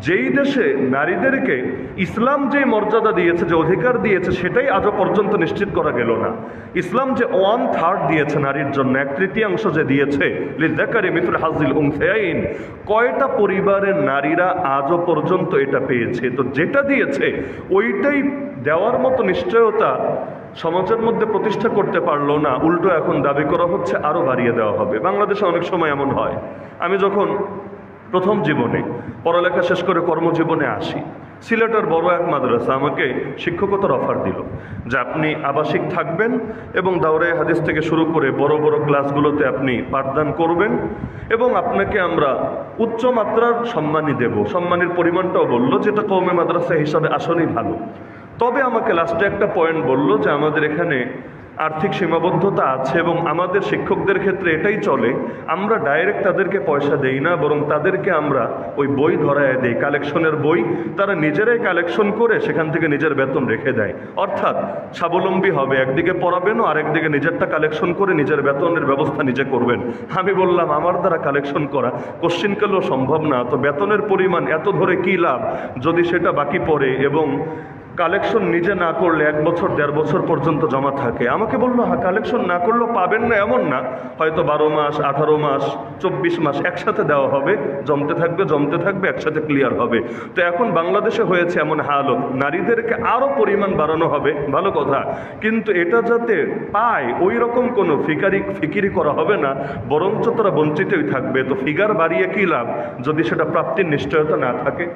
যেই দেশে নারীদেরকে ইসলাম যে মর্যাদা দিয়েছে, যে অধিকার দিয়েছে, সেটাই আজও পর্যন্ত নিশ্চিত করা গেল না। ইসলাম যে 1/3 দিয়েছে নারীর জন্য, 1/3 যে দিয়েছে, লিযাকারি মিসলু হাযিল উনসায়াইন, কয়টা পরিবারের নারীরা আজও পর্যন্ত এটা পেয়েছে? তো যেটা দিয়েছে ওইটাই দেওয়ার মতো নিশ্চয়তা সমাজের মধ্যে প্রতিষ্ঠা করতে পারলো না, উল্টো এখন দাবি করা হচ্ছে আরও বাড়িয়ে দেওয়া হবে। বাংলাদেশে অনেক সময় এমন হয়। আমি যখন প্রথম জীবনে পড়ালেখা শেষ করে কর্মজীবনে আসি, সিলেটের বড় এক মাদ্রাসা আমাকে শিক্ষকতার অফার দিল যে আপনি আবাসিক থাকবেন এবং দাওরায়ে হাদিস থেকে শুরু করে বড় বড় ক্লাসগুলোতে আপনি পাঠদান করবেন এবং আপনাকে আমরা উচ্চ মাত্রার সম্মানী দেব। সম্মানের পরিমাণটাও বলল, যেটা কওমি মাদ্রাসা হিসাবে আসলেই ভালো। তবে আমাকে লাস্টে একটা পয়েন্ট বলল যে আমাদের এখানে আর্থিক সীমাবদ্ধতা আছে এবং আমাদের শিক্ষকদের ক্ষেত্রে এটাই চলে, আমরা ডাইরেক্ট তাদেরকে পয়সা দেই না, বরং তাদেরকে আমরা ওই বই ধরায় দেই, কালেকশনের বই। তারা নিজেরাই কালেকশন করে সেখান থেকে নিজের বেতন রেখে দেয়। অর্থাৎ স্বাবলম্বী হবে, একদিকে পড়াবেনও, আরেকদিকে নিজেরটা কালেকশন করে নিজের বেতনের ব্যবস্থা নিজে করবেন। আমি বললাম আমার দ্বারা কালেকশন করা কোশ্চিনকালেও সম্ভব না, তো বেতনের পরিমাণ এত ধরে কী লাভ যদি সেটা বাকি পড়ে এবং কালেকশন নিজে না করলে 1 বছর 1.5 বছর পর্যন্ত জমা থাকে। আমাকে বললো হ্যাঁ, কালেকশন না করলেও পাবেন না এমন না, হয়তো 12 মাস 18 মাস 24 মাস একসাথে দেওয়া হবে, জমতে থাকবে একসাথে ক্লিয়ার হবে। তো এখন বাংলাদেশে হয়েছে এমন হালত, নারীদেরকে আরও পরিমাণ বাড়ানো হবে, ভালো কথা, কিন্তু এটা যাতে পায় ওই রকম কোনো ফিকিরি করা হবে না, বরঞ্চ তারা বঞ্চিতই থাকবে। তো ফিগার বাড়িয়ে কী লাভ যদি সেটা প্রাপ্তির নিশ্চয়তা না থাকে?